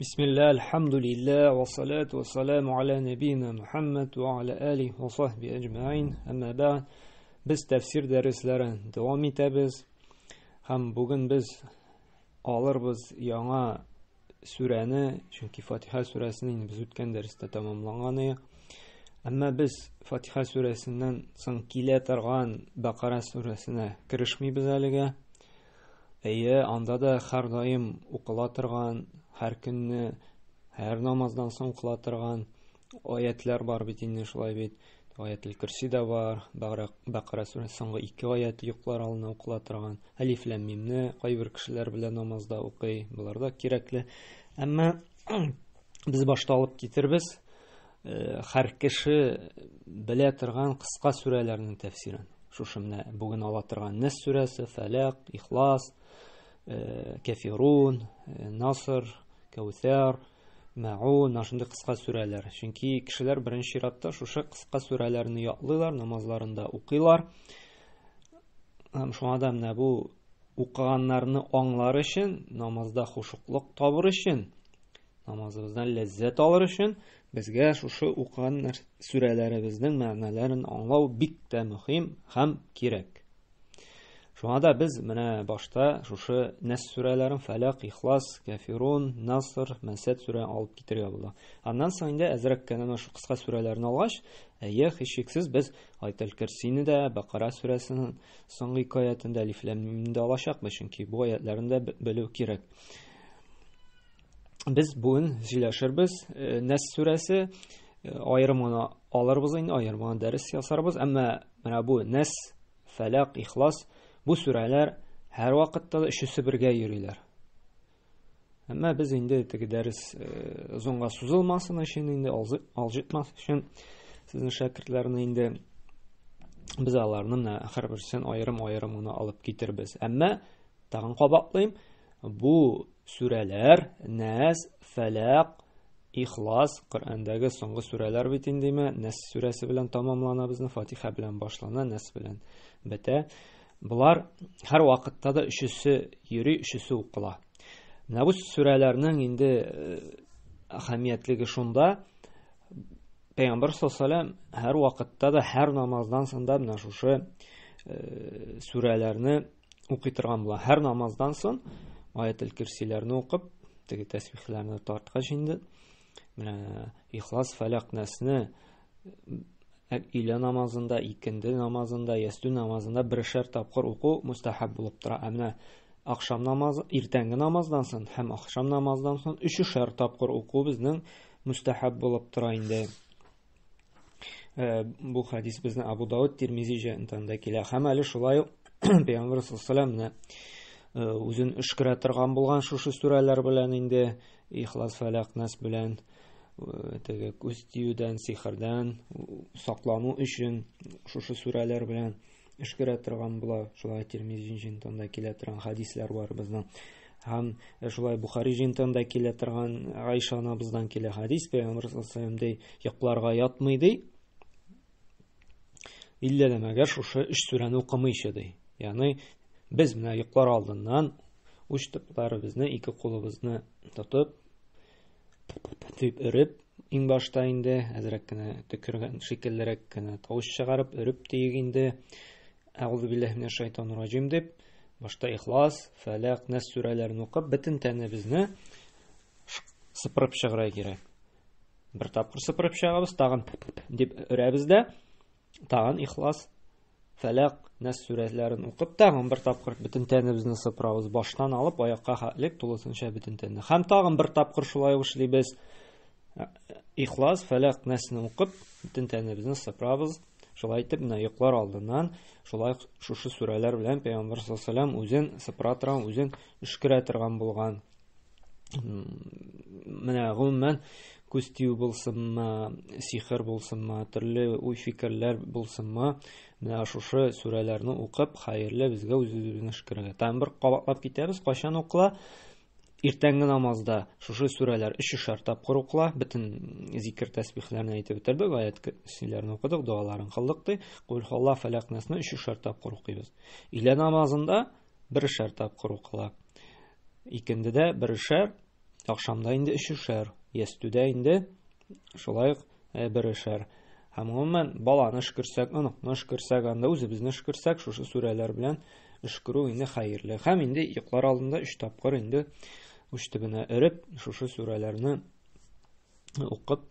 بسم الله الحمد لله والصلاة والسلام على نبينا محمد وعلى آله وصحبه أجمعين. أما بعد biz tafsir dərslәрен davam итәбез. Һәм бүген biz алырбыз яңа сүрәне, чөнки Фатиха сүрәсен без үткән дәрестә тәмамлаган идек. Әмма без Фатиха сүрәсеннән соң килә торган Бакара сүрәсенә керешмибез әлегә. Анда да һәр даим укыла торган, һәр көнне, һәр намаздан соң укыла торган аятлар бар бит инде, шулай бит. Аятел Курси да бар. Бакара сүрәсе соңгы 2 аят юклар алына укыла торган. Алиф лам мимне кайбер кешеләр белән намазда укый. Булар да кирәкле. Әмма без башта алып китербез һәр кеше белә торган кыска сүрәләрнең тәфсирен. Шушы менә бүген ала торган Нас сүрәсе, Фалак, Ихлас, Кафирун, Наср, Каусар, Маун, шундый кыска сүрәләр. Чөнки кешеләр беренче чиратта шушы кыска сүрәләрне ятлыйлар, намазларында укыйлар. Һәм шуңа да менә бу укыганнарны аңлар өчен, намазда хушуклык табыр өчен, намазыбыздан ләззәт алыр өчен безгә шушы укыган сүрәләребезнең мәгънәләрен аңлау бик тә мөһим һәм кирәк. Шуңа да без менә башта шушы Нас сүрәләрен Фалак, Ихлас, Кафирун, Наср, Масад сүрәләрен алып китәргә була. Аннан соң инде әзрәк кенә шу кыска сүрәләрне алгач, һичшиксез без Аятел Курсине дә, Бакара сүрәсенең соңгы 2 аятында Алиф лам мимне алачакбыз, чөнки бу аятларны да белү кирәк. Без бүген сөйләшербез Нас сүрәсе аерымына алырбыз инде, аерымына дәрес ясарбыз. Әмма менә бу Нас, Фалак, Ихлас бу сүрәләр һәр вакытта да өчесе бергә йөриләр. Әмма без инде теге дәрес озынга сузылмасын өчен, инде алҗытмас өчен сезнең шәкертләрне инде без аларны һәрберсен аерым-аерым гына алып китербез. Әмма тагын кабатлыйм, бу сүрәләр Нас, Фалак, Ихлас Коръәндәге соңгы сүрәләр бит индеме? Нас сүрәсе белән тамамлана, безнең Фатиха белән башлана, Нас белән бетә. Булар һәр вакытта да өчесе йөри, өчесе укыла. Менә бу сүрәләрнең инде әһәмиятлеге шунда, Пәйгамбер саллаллаһу һәр вакытта да, һәр намаздан соң да менә шушы сүрәләрне укый торган була. Һәр намаздан соң Аятел Курсиләрне укып, теге тәсбихләрне тарткач инде менә Ихлас, Фалак, Насны илә намазында, икенде намазында, ястү намазында бершәр тапкыр уку мустахаб булып тора. Менә акшам намазы, иртәнге намаздан соң һәм акшам намаздан соң 3шәр тапкыр уку безнең мустахаб булып тора инде. Бу хадис безнең Абу Дауд, Тирмизи җәнтәндә килә. Һәм әле шулай Пәйгамбер саллаллаһу үзен эшкәрә торган булган шушы сүрәләр белән инде Ихлас, Фалак, Нас белән теге күз тиюдән, сихердән саклану өчен шушы сүрәләр белән эшкәрә торган була. Шулай Тирмизи җәнтәндә килә торган хадислар бар безнең. Һәм шулай Бухари җәнтәндә килә торган Айша анабыздан килә хадис, Пәйгамбер саллаллаһу алейһи йокларга ятмый ди. Иллә дә мәгәр шушы 3 сүрәне укымыйчы ди. Ягъни без менә йоклар алдыннан уч тыпларыбызны, 2 кулыбызны тотып, тип өреп, иң башта инде әзрәк кенә төкергән шикеллерәк кенә тавыш чыгарып, өреп тиек инде Әгъузу биллаһи минәш шайтанир раҗим дип, башта Ихлас, Фалак, Нас сүрәләрен укып, бөтен тәнебезне сыпырып чыгарга кирәк. Бер тапкыр сыпырып чыгабыз, тагын дип өрәбез дә, тагын Ихлас, Фалак, Нас сүрәләрен укып, тагын бер тапкыр бөтен тәнебезне сыпырабыз, баштан алып аякка хәтлек тулысынча бөтен тәнне. Һәм тагын бер тапкыр шулай эшлибез. Ихлас, Фалак, Насны укып, бөтен тәнебезне сыпырабыз. Шулай итеп, менә йоклар алдыннан шулай шушы сүрәләр белән Пәйгамбер саллаллаһу үзен сыпыра торган, үзен эшкәрә торган булган. Менә гомумән күз тию булсынмы, сихер булсынмы, төрле уй фикерләр булсынмы, менә шушы сүрәләрне укып, хәерле безгә үзебезне эшкәргә. Тагын бер кабатлап китәбез, кайчан укыла? Иртәнге намазда шушы сүрәләр 3шәр тапкыр укыла. Бөтен зикр тәсбихләрне әйтеп бетердек, аят курсиләрне укыдык, дуаларын кылдык ди. Кул Аллаһ, Фалак, Насны 3шәр тапкыр укыйбыз. Илә намазында 1шәр тапкыр укыла. Икендедә 1шәр, Акшамда инде 3-шәр, ястүдә инде шулай берешәр. Һәм гомумән баланы эшкерсәк, оныкны эшкерсәк, анда үзебезне эшкерсәк, шушы сүрәләр белән эшкерү инде хәерле. Һәм инде йоклар алдында 3 тапкыр инде уч төбенә өреп, шушы сүрәләрне укып,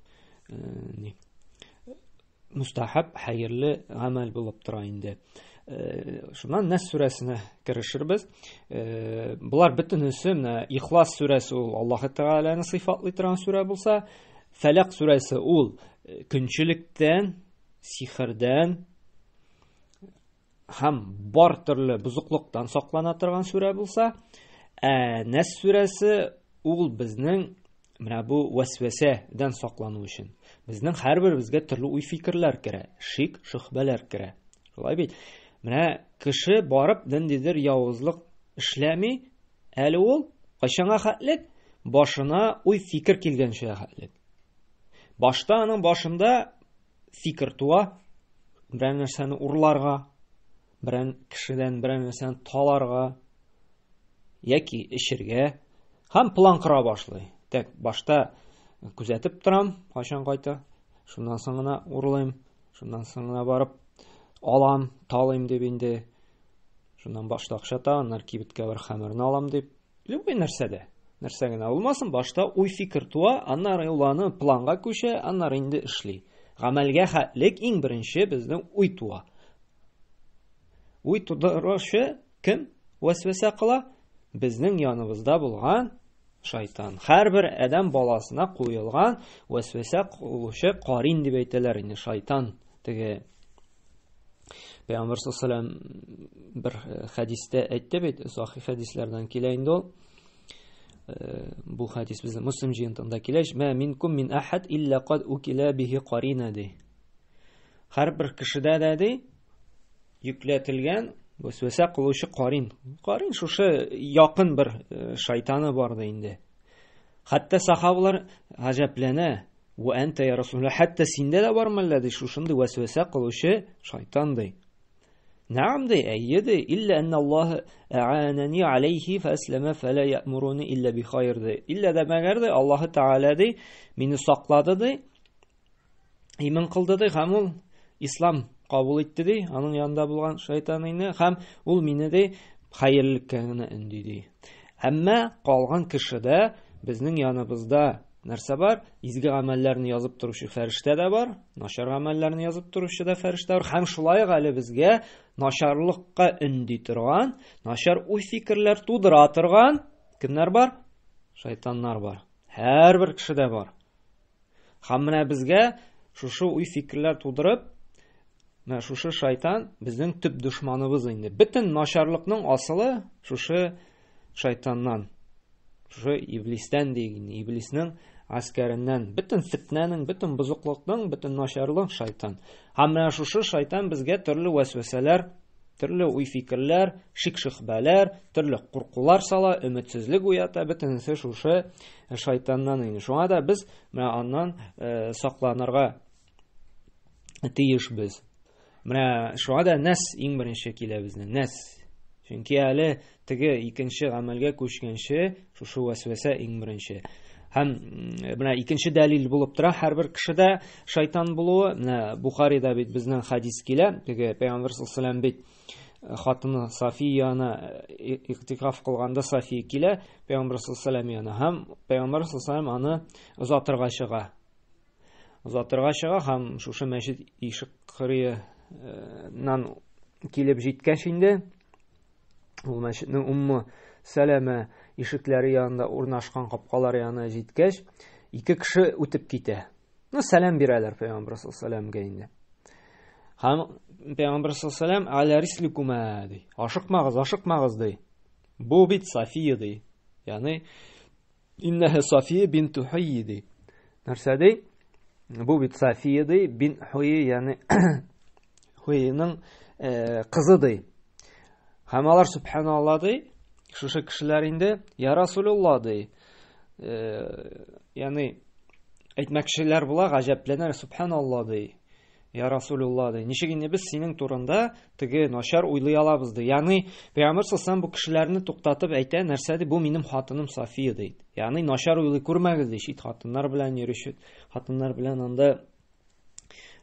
мустахаб, хәерле гамәл булып тора инде. Шуннан Нас сүрәсенә керешербез. Булар бөтенесе менә Ихлас сүрәсе ул Аллаһ Тәгаләне сыйфатлый торган сүрә булса, Фәләк сүрәсе ул көнчелектән, сихердән һәм бар төрле бузыклыктан саклана торган сүрә булса, Нас сүрәсе ул безнең менә бу вәсвәсәдән саклану өчен. Безнең һәрберебезгә төрле уй-фикерләр керә, шик, шөбһәләр керә. Шулай бит. Менә кеше барып ниндидер явызлык эшләми, әле ул кайчанга хәтлек башына уй-фикер килгәнчә хәтлек. Башта аның башында фикер туа, берәр нәрсәне урларга, берәр кешедән берәр нәрсәне таларга, яки эчергә, һәм план кыра башлый. Тәк башта күзәтеп торам, кайчан кайта, шуннан соң гына урлыйм, шуннан соң гына барып алам, талыйм дип инде, шуннан башта акча тагыннар кибеткә бер хәмерне алам дип, любой нәрсәдә. Нәрсә генә булмасын, башта уй-фикер туа, аннары уланы планга күчә, аннары инде эшли. Гамәлгә хәтлек иң беренче безнең уй туа. Уй тудыручы кем? Вәсвәсә кыла? Безнең яныбызда булган шайтан. Һәрбер адәм баласына куелган вәсвәсә кылучы карин дип әйтәләр инде, шайтан. Теге Пәйгамбер саллаллаһу алейһи ва саллям бер хәдистә әйтте бит, сахih хәдисләрдән килә инде ул. Бу хәдис безнең Муслим җыентында килә, "Ма минкум мин ахад илля кад укила биһи карина" ди. Һәрбер кешедә дә ди йөкләтелгән вәсвәсә кылучы карин. Карин шушы якын бер шайтаны бар да инде. Хәтта сахабалар гаҗәпләнә. "Ва анта я расулуллах, хәтта синдә дә бармы әллә?" ди, шушындый вәсвәсә кылучы шайтан ди. "Наам ди, әйе ди, илля анна Аллаһ а'анани алейхи фаслама фала я'мурuni илля би хайр ди. Илля дә мәгәр ди, Аллаһ Тәгалә ди, мине саклады ди, иман кылды ди, һәм ул ислам кабул итте ди, аның янында булган шайтанны, һәм ул мине ди хәерлелеккә генә өнди ди. Әмма калган кешедә безнең яныбызда нәрсә бар? Изге гамәлләрне язып торучы фәрештә дә бар, начар гамәлләрне язып торучы да фәрештә бар, һәм шулай әле безгә начарлыкка өнди торган, начар уй-фикерләр тудыра торган кемнәр бар? Шайтаннар бар. Һәрбер кешедә бар. Һәм менә безгә шушы уй-фикерләр тудырып, менә шушы шайтан безнең төп дошманыбыз инде. Бөтен начарлыкның асылы шушы шайтаннан. Шушы иблистән дигән, иблиснең аскәреннән, бөтен фитнәнең, бөтен бузыклыкның, бөтен начарлык шайтан. Һәм менә шушы шайтан безгә төрле вәсвәсәләр, төрле уй-фикерләр, шик-шөбһәләр, төрле куркулар сала, өметсезлек уята, бөтенесе шушы шайтаннан инде. Шуңа да без менә аннан сакланырга тиешбез. Менә шуңа да Нас иң беренче килә безнең, Нас. Чөнки әле теге икенче гамәлгә күчкәнче шушы вәсвәсә иң беренче. Һәм менә икенче дәлил булып тора, һәрбер кешедә шайтан булуы. Менә Бухарида бит безнең хадис килә, теге Пәйгамбер саллаллаһу алейһи ва саллям бит хатыны Сафияны иктикаф кылганда Сафия килә, Пәйгамбер саллаллаһу алейһи ва саллям яна, һәм Пәйгамбер саллаллаһу алейһи ва саллям аны озатырга чыга. Озатырга чыга һәм шушы мәчет ишек кырыеннан килеп җиткәч инде, ул мәчетнең Умму Сәләмә ишекләре янында урнашкан капкалар янына җиткәч, ике кеше үтеп китә. Сәлам бирәләр Пәйгамбер саллаллаһу алейһи ва саллямга инде. Һәм Пәйгамбер саллаллаһу алейһи ва саллям "Аля рисликума" ди. Ашыкмагыз, ашыкмагыз ди. Бу бит Сафия ди. Ягъни иннәһа Сафия бинт Хуй ди. Нәрсә ди? Бу бит Сафия ди, бин Хуй, ягъни Хуйның кызы ди. Һәм алар субханаллаһ ди, шушы кешеләр инде "Я Расулуллаһ" ди. Ягъни әйтмәкчеләр була, гаҗәпләнәләр, субханаллаһ ди. Я Расулулла ди. Ничек инде без синең турында теге начар уйлый алабыз ди. Ягъни Пәйгамбер саллаллаху бу кешеләрне туктатып әйтә, нәрсә ди? Бу минем хатыным Сафия ди. Ягъни начар уйлый күрмәгез ди. Шит хатыннар белән йөрүче, хатыннар белән анда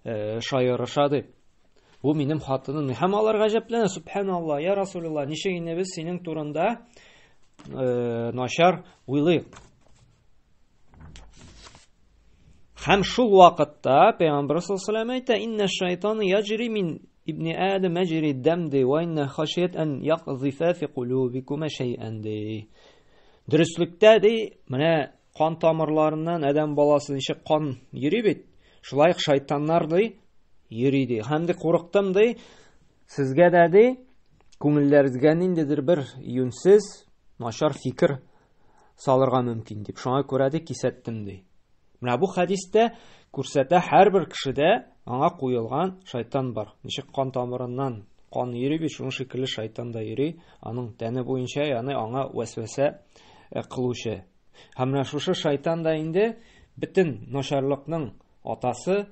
шаярыша ди. Бу минем хатыным. Һәм алар гаҗәпләнә, субханалла, я Расулулла, ничек инде без синең турында начар уйлый. Һәм шул вакытта Пәйгамбер саллаллаху әйтә: "Инна шайтаны яҗри мин ибни Адам мәҗри дамди ва инна хашият ан яқзифа фи кулубикум шай'ан ди." Дөрестлектә ди, менә кан тамырларыннан адәм баласы ничек кан йөри бит, шулай шайтаннар ди йөри ди. Һәм ди курыктым ди, сезгә дә ди күңелләрегезгә ниндидер бер юньсез, начар фикер салырга мөмкин дип. Шуңа күрә ди кисәттем ди. Менә бу хадистә күрсәтә, һәрбер кешедә аңа куелган шайтан бар. Ничек кан тамырыннан кан йөри бит, шуның шикелле шайтан да йөри, аның тәне буенча, ягъни аңа вәсвәсә кылучы. Һәм менә шушы шайтан да инде бөтен начарлыкның атасы,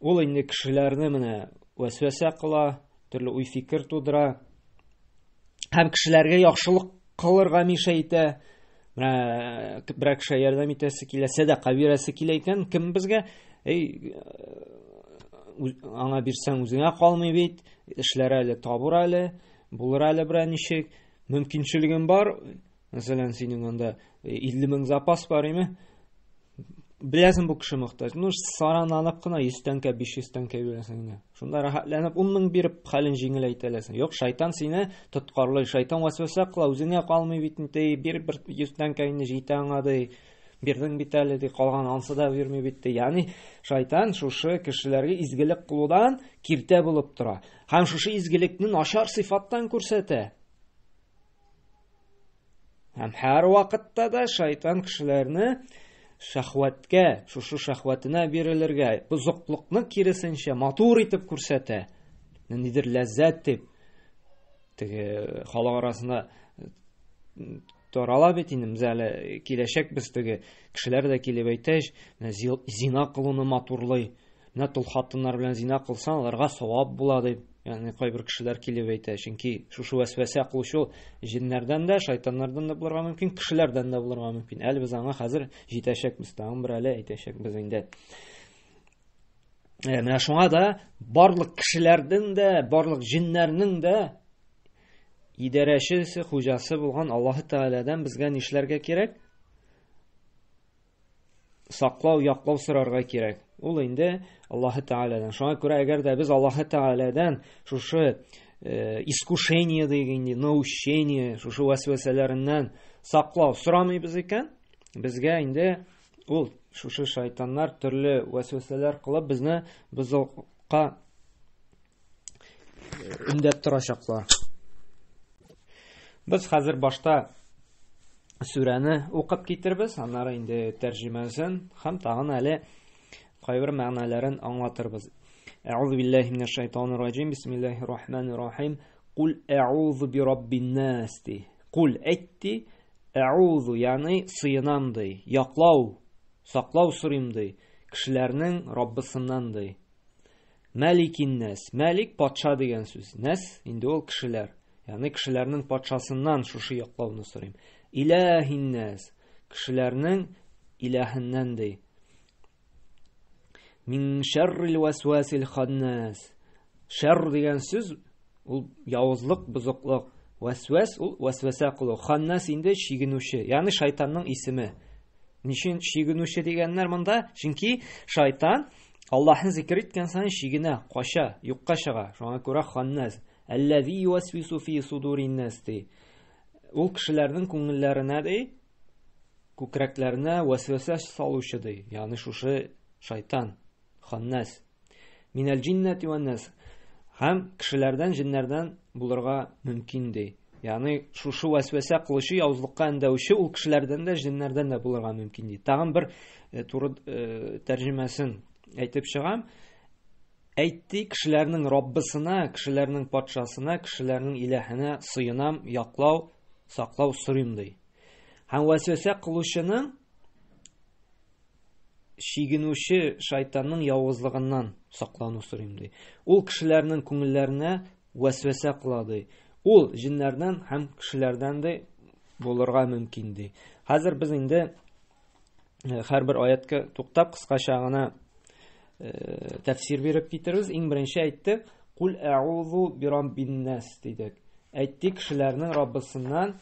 ул инде кешеләрне менә вәсвәсә кыла, төрле уй фикер тудыра, һәм кешеләргә яхшылык кылырга миша итә. Менә берәр кеше ярдәм итәсе килә, садака бирәсе килә икән, кем безгә аңа бирсәң үзеңә калмый бит, эшләр әле табыр әле, булыр әле берәр ничек, мөмкинчелегем бар. Мәсәлән, синең анда 50 мең запас бар име? Беләсең бу кеше мохтаҗ. Ну, сарананып кына 100 тәңкә, 500 тәңкә бирәсең инде. Шунда рәхәтләнеп 10 мең биреп хәлен җиңеләйтәләсең. Юк, шайтан сине тоткарлый, шайтан вәсвәсә кыла, үзеңә калмый бит инде, бир 100 тәңкә инде җитә аңа ди. Бирдең бит әле ди, калган ансы да бирми бит ди. Ягъни шайтан шушы кешеләргә изгелек кылудан киртә булып тора. Һәм шушы изгелекне начар сыйфаттан күрсәтә. Һәм һәр вакытта да шайтан кешеләрне шахваткә, шушы шахватына бирелергә, бузыклыкны киресенчә матур итеп күрсәтә. Ниндидер ләззәт дип теге халык арасында тарала бит инде. Мәсәлән, киләчәк без теге кешеләр дә килеп әйтәч, зина кылуны матурлый. Менә тол хатыннар белән зина кылсаң, аларга савап була дип. Ягъни кайбер кешеләр килеп әйтә, чөнки шушы вәсвәсә кылучы җиннәрдән дә, шайтаннардан да булырга мөмкин, кешеләрдән дә булырга мөмкин. Әле без аңа хәзер җитәчәкбез, тагын бер әле әйтәчәкбез инде. Менә шуңа да барлык кешеләрдән дә, барлык җиннәрнең дә идарәчесе, хуҗасы булган Аллаһ Тәгаләдән безгә нишләргә кирәк? Саклау, яклау сорарга кирәк. Ул инде Аллаһ Тәгаләдән. Шуңа күрә әгәр дә без Аллаһ Тәгаләдән шушы искушение дигән, научение, шушы вәсвәсәләреннән саклау сорамыйбыз икән, безгә инде ул шушы шайтаннар төрле вәсвәсәләр кылып безне бозыкка үндәп торачаклар. Без хәзер башта сүрәне укып китербез, аннары инде тәрҗемәсен һәм тагын әле кайбер мәгънәләрен аңлатырбыз. Аъузу биллаһи минәш шайтанир раҗим. Бисмиллаһир рахманир рахим. Кул аъузу би раббин нас. Кул әйтти, аъузу, ягъни сыйынам ди, яклау, саклау сорыйм ди, кешеләрнең Раббысыннан ди. Маликин нас. Малик патша дигән сүз. Нас инде ул кешеләр. Ягъни кешеләрнең патшасыннан шушы яклауны сорыйм. Илаһин нас. Кешеләрнең илаһыннан ди. Мин шаррил васвасил ханнас. Шарр дигән сүз ул явызлык, бузыклык. Васвас ул васваса кылу. Ханнас инде шигенүче, ягъни шайтанның исеме. Ничек шигенүче дигәннәр монда? Чөнки шайтан Аллаһны зикр иткән саен шигенә, кача, юкка чыга. Шуңа күрә ханнас. Аллази юсвису фи судурин нас. Ул кешеләрнең күңелләренә ди, күкрәкләренә васваса салучы ди. Ягъни шушы шайтан. Ханнас. Минәл җиннәти ван нас. Һәм кешеләрдән, җиннәрдән булырга мөмкин ди. Ягъни шушы васваса кылучы, явызлыкка әндәүче ул кешеләрдән дә, җиннәрдән дә булырга мөмкин ди. Тагын бер туры тәрҗемәсен әйтеп чыгам. Әйтти, кешеләрнең Раббысына, кешеләрнең патшасына, кешеләрнең илаһенә сыйынам, яклау, саклау сорыйм ди. Һәм васваса кылучының шигенүче шайтанның явызлыгыннан саклану сорыйм ди. Ул кешеләрнең күңелләренә вәсвәсә кыла ди. Ул җиннәрдән һәм кешеләрдән дә булырга мөмкин ди. Хәзер без инде һәрбер аятка туктап кыскача гына тәфсир биреп китербез. Иң беренче әйтте, "Кул а'узу бираббин нас" дидек. Әйтик, кешеләрнең Раббысыннан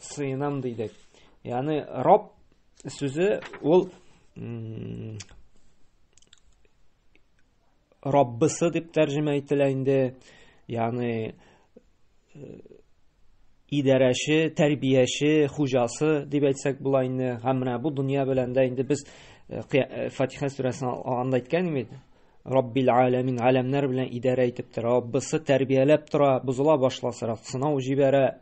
сыйынам дидек. Ягъни Рабб сүзе ул Раббысы дип тәрҗемә ителә инде. Ягъни идарәче, тәрбияче, хуҗасы дип әйтсәк була инде. Һәм менә бу дөнья белән дә инде без Фатиха сүрәсен алганда әйткән идек. Раббил аламин, аламнар белән идарә итеп тора, Раббысы тәрбияләп тора, бузыла башласа, сынау җибәрә.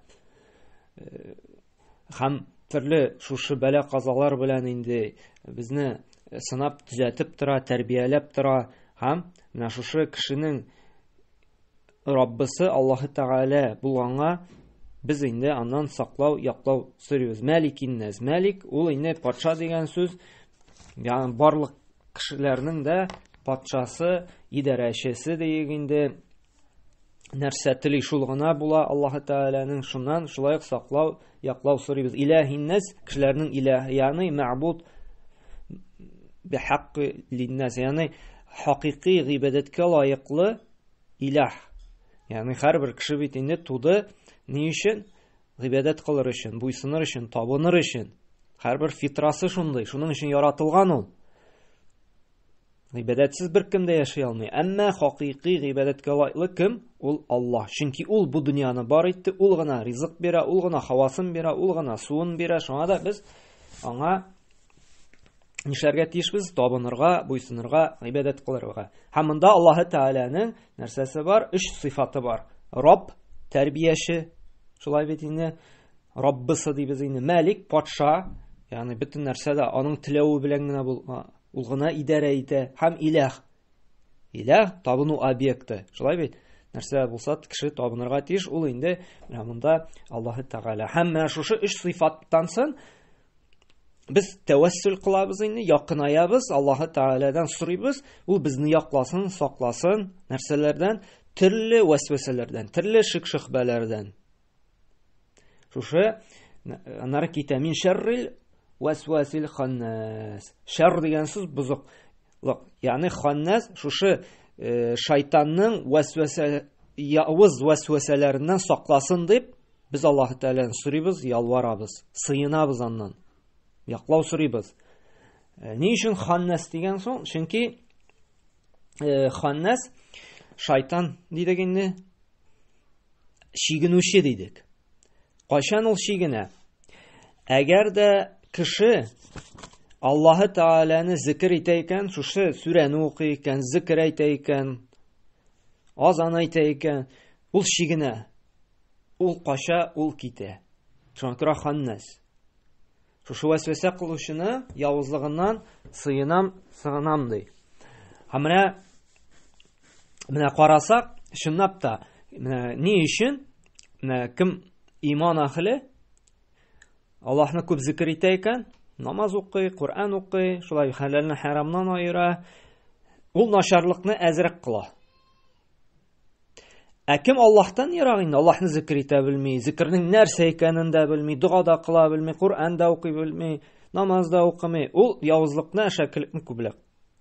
Һәм төрле шушы бәла казалар белән инде безне сынап төзәтеп тора, тәрбияләп тора. Һәм менә шушы кешенең Раббысы Аллаһы Тәгалә булганга без инде аннан саклау, яклау сорыйбыз. Маликиннас. Малик ул инде патша дигән сүз. Ягъни барлык кешеләрнең дә патшасы, идарәчесе дигәндә нәрсә тели шул гына була Аллаһы Тәгаләнең, шуннан шулай саклау, яклау сорыйбыз. Илаһиннас, кешеләрнең илаһи, ягъни мәгъбуд бихаққи линнас, ягъни хакыйкый гыйбадәткә лаеклы илаһ. Ягъни һәрбер кеше бит инде туды ни өчен? Гыйбадәт кылыр өчен, буйсыныр өчен, табыныр өчен. Һәрбер фитрасы шундый, шуның өчен яратылган ул. Гыйбадәтсез беркем дә яши алмый. Әмма хакыйкый гыйбадәткә лаеклы кем? Ул Аллаһ. Чөнки ул бу дөньяны бар итте, ул гына ризык бирә, ул гына һавасын бирә, ул гына суын бирә. Шуңа да без аңа нишләргә тиешбез? Табынырга, буйсынырга, гыйбадәт кылырга. Һәм монда Аллаһы Тәгаләнең нәрсәсе бар? 3 сыйфаты бар. Рабб, тәрбияче, шулай бит инде Раббысы дибез инде. Малик, патша, ягъни бөтен нәрсә дә аның теләве белән генә ул гына идарә итә. Һәм илаһ. Илаһ табыну объекты. Шулай бит. Нәрсә булса кеше табынырга тиеш, ул инде менә монда Аллаһы Тәгалә. Һәм менә шушы 3 сыйфаттан соң без тәвәссүл кылабыз инде, якынаябыз, Аллаһы Тәгаләдән сорыйбыз, ул безне якласын, сакласын, нәрсәләрдән, төрле вәсвәсәләрдән, төрле шик-шөхбәләрдән. Шушы аннары китә мин шәррил вәсвәсил ханнас. Шәр дигән сүз бузыклык. Ягъни ханнас шушы шайтанның явыз вәсвәсәләреннән сакласын дип без Аллаһы Тәгаләдән сорыйбыз, ялварабыз, сыенабыз аннан. Яклау сорыйбыз. Ни өчен ханнас дигән соң? Чөнки ханнас шайтан дидек инде, шигенүче дидек. Кайчан ул шигенә? Әгәр дә кеше Аллаһы Тәгаләне зикр итә икән, шушы сүрәне укый икән, зикр әйтә икән, азан әйтә икән, ул шигенә. Ул кача, ул китә. Шуңа күрә ханнас. Шушы вәсвәсә кылучыны явызлыгыннан сыгынам ди. Һәм менә карасак, чынлап та, менә ни өчен? Менә кем иман әһле Аллаһны күп зикр итә икән, намаз укый, Куръан укый, шулай хәләлне харамнан аера, ул начарлыкны әзрәк кыла. Кем Аллаһтан ярак инде, Аллаһны зикр итә белми, зикрнең нәрсә икәнен дә белми, дуга да кыла белми, Куръан да укый белми, намаз да укымый, ул явызлыкны, шәкерлекне күплек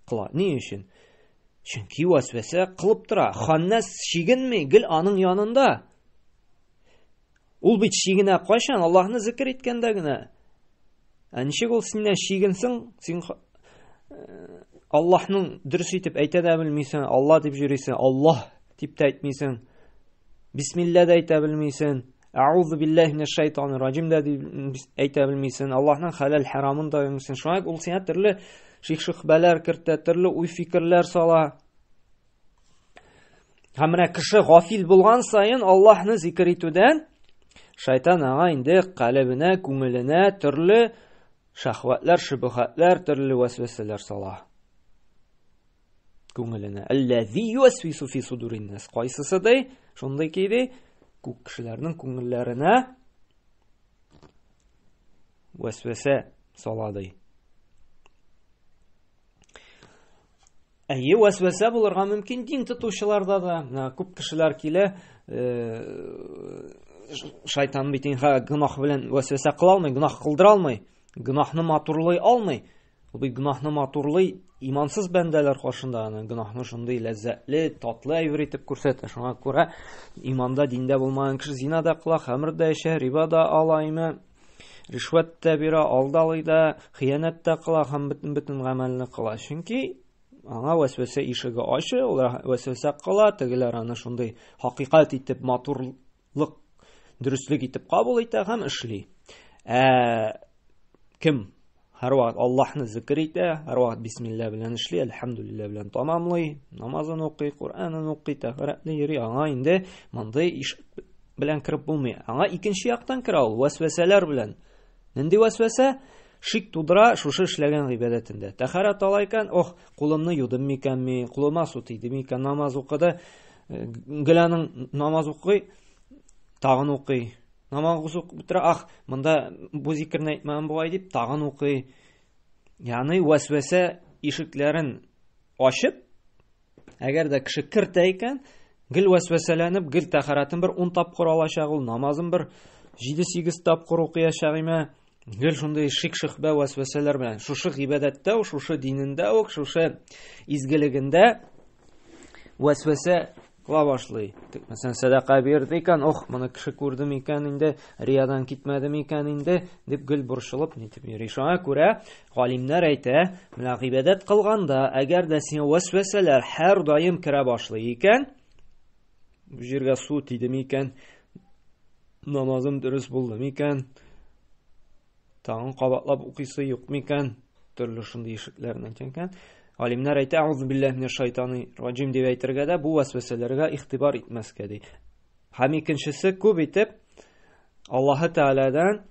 кыла. Ни өчен? Чөнки вәсвәсә кылып тора. Ханнас шигенми, гел аның янында. Ул бит шигенә кайчан? Аллаһны зикр иткәндә генә. Ничек ул синнән шигенсең? Син Аллаһның дөрес итеп әйтә дә белмисең, Алла дип йөрисең, Аллаһ дип тә әйтмисең. Бисмилла да әйтә белмисең. Аузу биллаһи минәш шайтанир раҗим да әйтә белмисең. Аллаһның хәлал харамын да белмисең. Шуңа ул сиңа төрле шик-шөхбәләр кертә, төрле уй-фикерләр сала. Һәм менә кеше гафил булган саен Аллаһны зикр итүдән шайтан аңа инде калбенә, күңеленә төрле шахватлар, шубһатлар, төрле вәсвәсәләр сала. Күңеленә. Аллази юсвису фи судурин нас. Кайсысы ди? Шундый ки күп кешеләрнең күңелләренә вәсвәсә сала ди. Әйе, вәсвәсә булырга мөмкин дин тотучыларда да. Күп кешеләр килә, шайтан бит гөнаһ белән вәсвәсә кыла алмый, гөнаһ кылдыра алмый, гөнаһны матурлый алмый. Ул бит гөнаһны матурлый имансыз бәндәләр каршында аны гөнаһны шундый ләззәтле, татлы әйбер итеп күрсәтә. Шуңа күрә иманда, диндә булмаган кеше зина да кыла, хәмер дә эчә, риба да алаймы, ришвәт тә бирә, алдалый да, хыянәт тә кыла, һәм бөтен гамәлне кыла. Чөнки аңа вәсвәсә ишеге ачы, ул вәсвәсә кыла, тегеләр аны шундый хакыйкать итеп, матурлык, дөрестлек итеп кабул итә һәм эшли. Кем һәрвакыт Аллаһны зикр итә, һәрвакыт бисмилла белән эшли, әлхәмдүлиллә белән тамамлый, намазын укый, Куранын укый, тәһарәтле йөри, аңа инде мондый иш белән кирип булмый. Аңа икенче яктан керә ул, вәсвәсәләр белән. Нинди вәсвәсә? Шик тудыра шушы эшләгән гыйбадәтендә. Тәһарәт ала икән, кулымны юдым микәнме, кулыма су тидеме икән, намаз укыды, геләнең намаз укый, тагын укый. Намаз укып утыра, монда бу зикерне әйтмәгән бугай дип, тагын укый. Ягъни вәсвәсә ишекләрен ачып, әгәр дә кеше кертә икән, гел вәсвәсәләнеп, гел тәһарәтен бер 10 тапкыр алачак, ул намазын бер 7-8 тапкыр укыячак име, гел шундый шик-шөхбә вәсвәсәләр белән. Шушы гыйбадәттә, шушы динендә, шушы изгелегендә вәсвәсә кыла башлый. Мәсәлән, садака бирде икән, моны кеше күрде микән инде, риядан китмәде микән инде, дип гел борчылып нитеп йөри. Шуңа күрә галимнәр әйтә, менә гыйбадәт кылганда, әгәр дә сиңа вәсвәсәләр һәр даим керә башлый икән, бу җиргә су тиде микән, намазым дөрес булды микән, тагын кабатлап укыйсы юк микән, төрле шундый ишекләрне әйткән. Алимнәр әйтә, аузу биллаһи минәш шайтани раҗим дип әйтергә дә, бу вәсвәсәләргә игътибар итмәскә ди. Һәм икенчесе, күп итеп Аллаһ Тәгаләдән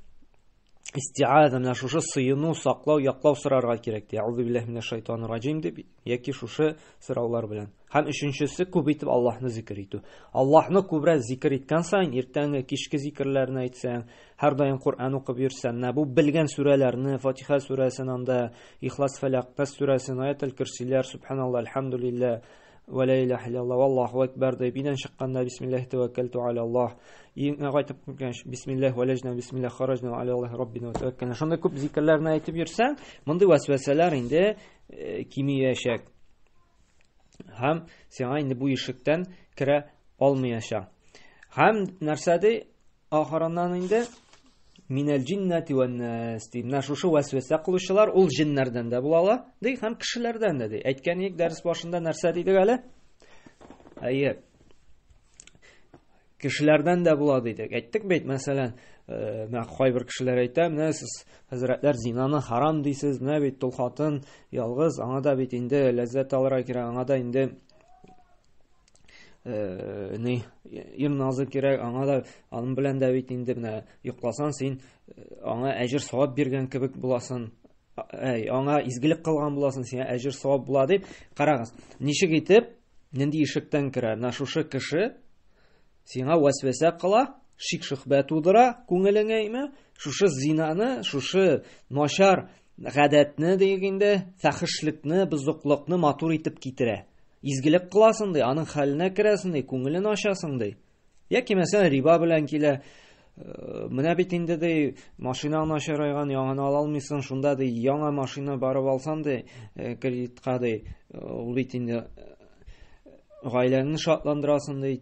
истиаза, менә шушы сыйыну, саклау, яклау сорарга кирәк ди. Аузу биллаһи минәш шайтани раҗим дип, яки шушы сораулар белән. Һәм өченчесе, күп итеп Аллаһны зикр итү. Аллаһны күбрәк зикр иткән саен, иртәнге, кичке зикрләрне әйтсәң, һәр даим Кур'ан укып йөрсәң, бу белгән сүрәләрне, Фатиха сүрәсен, анда Ихлас, Фалак, Нас сүрәсен, Аятул Курсиләр, Субханаллаһ, Алхамдулиллаһ, ва ла илаһа илlallah, валлаһу акбар дип бидән чыкканда бисмиллаһи таваккалту аля Аллаһ. Иңә кайтып кергәч, бисмиллаһ валajna, бисмиллаһ хараҗна, аля Аллаһ раббина таваккална. Шундый күп зикрләрне әйтеп йөрсәң, мондый вәсвәсәләр инде кимиячәк. Һәм сиңа инде бу ишектән керә алмаячак. Һәм нәрсәдә ахырыннан инде минәл җиннәти ван нас. Менә шушы вәсвәсә кылучылар ул җиннәрдән дә булалар, ди, һәм кешеләрдән дә ди. Әйткән идек дәрес башында нәрсә дидек әле? Әйе. Кешеләрдән дә була дидек. Әйттек бит, мәсәлән, менә кайбер кешеләр әйтә, менә сез хәзрәтләр зинаны харам дисез, менә бит ул хатын ялгыз, аңа да бит инде ләззәт алырга кирәк, аңа да инде ирназы кирәк, аңа да аның белән дә бит инде менә йокласан син аңа әҗер савап биргән кебек буласың, аңа изгелек кылган буласың, сиңа әҗер савап була дип. Карагыз, ничек итеп, нинди ишектән керә? Менә шушы кеше сиңа вәсвәсә кыла, шик-шөхбә тудыра күңелеңә име? Шушы зинаны, шушы начар гадәтне дигәндә, фәхишлекне, бозыклыкны матур итеп китерә. Изгелек кыласың ди, аның хәленә керәсең ди, күңелен ачасың ди. Яки мәсәлән риба белән килә, менә бит инде ди, машина начарайган, яңаны ала алмыйсың, шунда ди, яңа машина барып алсаң ди, кредитка ди, ул бит инде гаиләңне шатландырасың ди,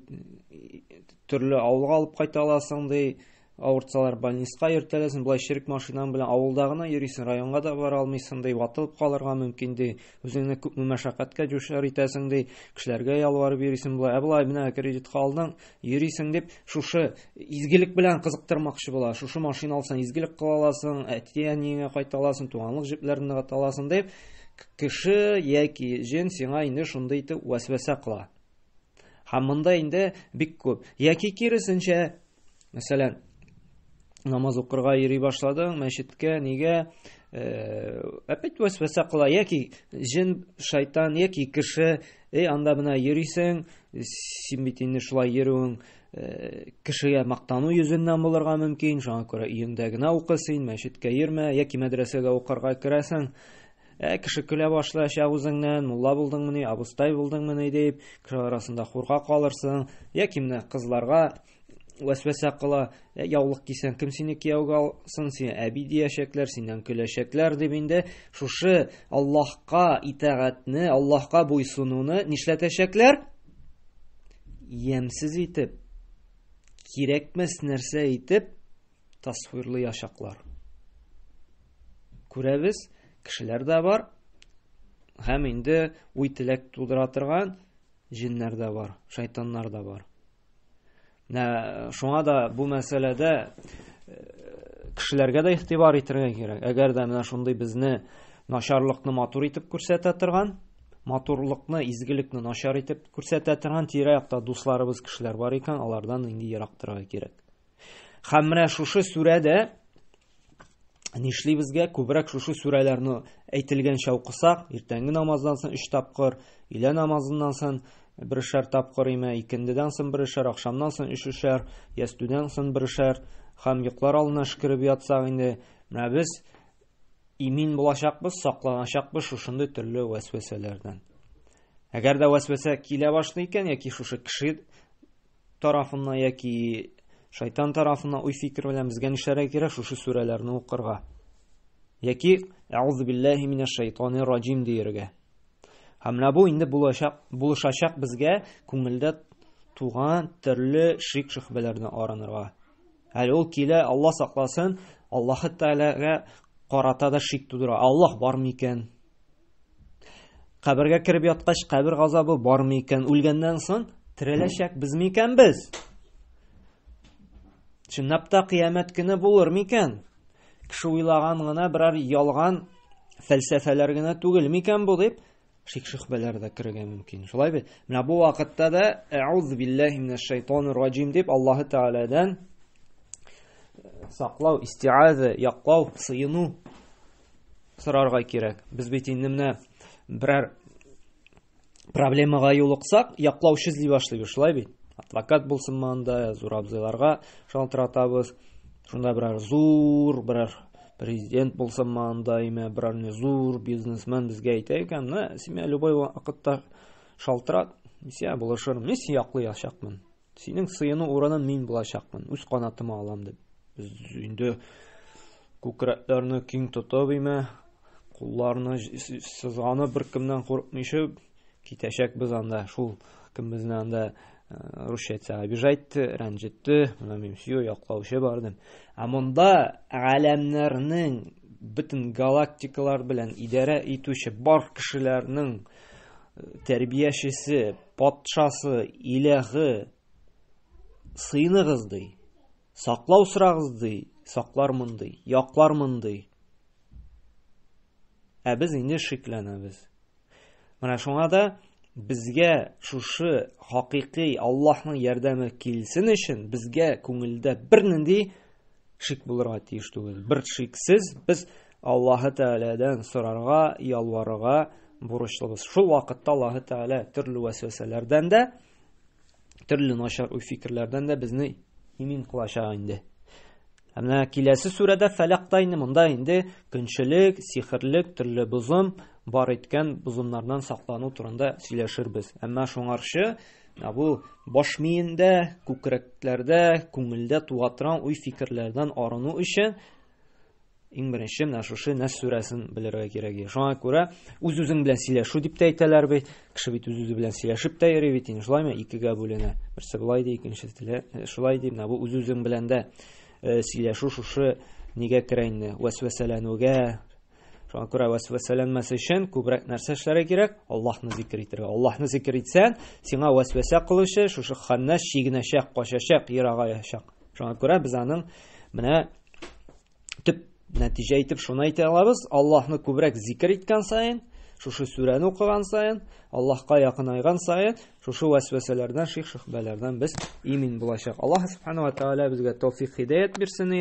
төрле авылга алып кайта аласың ди, авыртсалар больниска йөртәләсең, булай ширк машинаң белән авылда гына йөрисең, районга да бара алмыйсың ди, ватылып калырга мөмкин ди, үзеңне күп мәшәкатькә җушар итәсең ди, кешеләргә ялварып йөрисең, булай менә кредитка алдың, йөрисең дип, шушы изгелек белән кызыктырмакчы була. Шушы машина алсаң изгелек кыла аласың, әти-әниеңә кайта аласың, туганлык җепләрне ката аласың дип, кеше яки җен сиңа инде шундый итеп вәсвәсә кыла. Һәм монда инде бик күп. Яки киресенчә, мәсәлән, намаз укырга йөри башладың, мәчеткә, нигә? Опять вәсвәсә кыла, яки җин, шайтан, яки кеше, анда менә йөрисең, син бит инде шулай йөрүең кешегә мактану йөзеннән булырга мөмкин, шуңа күрә өеңдә генә укысың, мәчеткә йөрмә, яки мәдрәсәгә укырга керәсең, Кеше көлә башлаячак үзеңнән, мулла булдыңмыни, абыстай булдыңмыни дип, кеше арасында хурга калырсың, яки менә кызларга вәсвәсә кыла, яулык кисәң, кем сине кияүгә алсын, сине әби диячәкләр, синнән көләчәкләр дип инде шушы Аллаһка итагатьне, Аллаһка буйсынуны нишләтәчәкләр? Ямсыз итеп, кирәкмәс нәрсә итеп тасвирлаячаклар. Күрәбез, кешеләр дә бар, һәм инде уй теләк тудыра торган җиннәр дә бар, шайтаннар да бар. Шуңа да бу мәсьәләдә кешеләргә дә игътибар итәргә кирәк. Әгәр дә менә шундый безне начарлыкны матур итеп күрсәтә торган, матурлыкны, изгелекне начар итеп күрсәтә торган тирә-якта дусларыбыз кешеләр бар икән, алардан инде ерак торырга кирәк. Һәм менә шушы сүрәдә нишлибезгә күбрәк шушы сүрәләрне әйтелгәнчә укысак, иртәнге намаздан соң 3 тапкыр, илә намазыннан соң 1 тапкыр, икендедән соң 1, акшамнан соң 3, ястүдән соң 1, һәм йоклар алдына шикереп ятсак инде, менә без имин булачакбыз, сакланачакбыз шушындый төрле вәсвәсәләрдән. Әгәр дә вәсвәсә килә башлый икән, яки шушы кеше тарафыннан, яки шайтан тарафыннан уй фикер белән безгә нишләргә кирәк? Шушы сүрәләрне укырга. Яки аузу биллаһи минәш шайтанир раҗим диергә. Һәм менә бу инде булышачак безгә күңелдә туган төрле шик-шөбһәләрдән арынырга. Әле ул килә, Алла сакласын, Аллаһы Тәгаләгә карата да шик тудыра. Аллаһ бармы икән? Кабергә киреп яткач, кабер газабы бармы икән? Үлгәннән соң тереләчәк безме икәнбез? Чынлап та кыямәт көне булырмы икән? Кеше уйлаган гына берәр ялган фәлсәфәләр генә түгелме икән бу дип шик-шөбһәләр дә кирергә мөмкин. Шулай бит? Менә бу вакытта да аузу биллаһи минәш шайтанир раҗим дип Аллаһы Тәгаләдән саклау, истиаза, яклау, сыену сорарга кирәк. Без бит инде менә берәр проблемага юлыксак, яклаучы эзли башлыйбыз, шулай бит? Адвокат булсынмы анда, зур абзыйларга шалтыратабыз. Шунда берәр зур, берәр президент булсынмы анда, берәр зур бизнесмен безгә әйтә икән, син любой вакытта шалтырат, мисия булышыр, мин син яклыячакмын. Синең сыену урының мин булачакмын, үз канатыма алам дип. Без инде күкрәкләрне киң тотып, кулларны сызганып, беркемнән курыкмыйча китәчәкбез анда. Шул кем безне анда русча обижайтты, рәнҗетте, мен сию яклаучы бардым. Ә монда галәмнәрнең бөтен галактикалар белән идарә итүче бар кешеләрнең тәрбиячесе, патшасы, иләһе сыйныгыз ди. Саклау сорагыз ди, саклармын ди, яклармын ди. Ә без инде шикләнәбез. Менә шуңа да безгә шушы хакыйкый Аллаһның ярдәме килсен өчен безгә күңелдә бернинди шик булырга тиеш түгел. Бер шиксез без Аллаһы Тәгаләдән сорарга, ялварырга бурычлыбыз. Шул вакытта Аллаһы Тәгалә төрле вәсвәсәләрдән дә, төрле начар уй фикерләрдән дә безне имин кылачак инде. Менә киләсе сүрәдә Фәләкта инде монда инде көнчелек, сихерлек, төрле бозым бар иткән бозымнардан саклану турында сөйләшербез. Әмма шуңарчы бу баш миендә, күкрәкләрдә, күңелдә туа торган уй фикерләрдән арыну өчен иң беренче менә шушы Нас сүрәсен белергә кирәк. Шуңа күрә үз-үзең белән сөйләшү дип тә әйтәләр бит. Кеше бит үз-үзе белән сөйләшеп тә йөри бит. Шулаймы? Икегә бүленә. Берсе булай ди, икенчесе шулай ди. Менә бу үз-үзең белән дә сөйләшү шушы нигә керә инде? Вәсвәсәләнүгә. Шуңа күрә вәсвәсәләнмәс өчен күбрәк нәрсә эшләргә кирәк? Аллаһны зикр итәргә. Аллаһны зикр итсәң, сиңа вәсвәсә кылучы шушы ханнас чигенәчәк, качачак, ерагаячак. Шуңа күрә без аның менә төп нәтиҗә итеп шуны әйтә алабыз. Аллаһны күбрәк зикр иткән саен, шушы сүрәне укыган саен, Аллаһка якынайган саен, шушы вәсвәсәләрдән, шик-шөбһәләрдән без имин булачак. Аллаһ Субханаһу ва Тәгалә безгә тәүфик хидаят бирсен.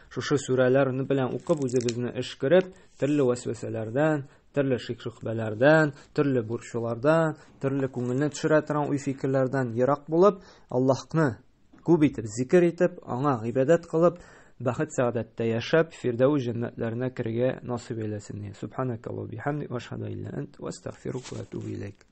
Шушы сүрәләрне белән укып үзебезне эш күреп, төрле вәсвәсәләрдән, төрле шик-шөбһәләрдән, төрле бурчулардан, төрле күңелне төшерә торган уй фикерләрдән ерак булып, Аллаһны күп итеп зикр итеп, аңа гыйбадәт кылып, бәхет сәгадәттә яшәп, фирдәүс җәннәтләренә керергә насыйп әйләсен. Субханака ва бихамдик ва ашһаду илля ант ва астагфирука ва атубу илейк.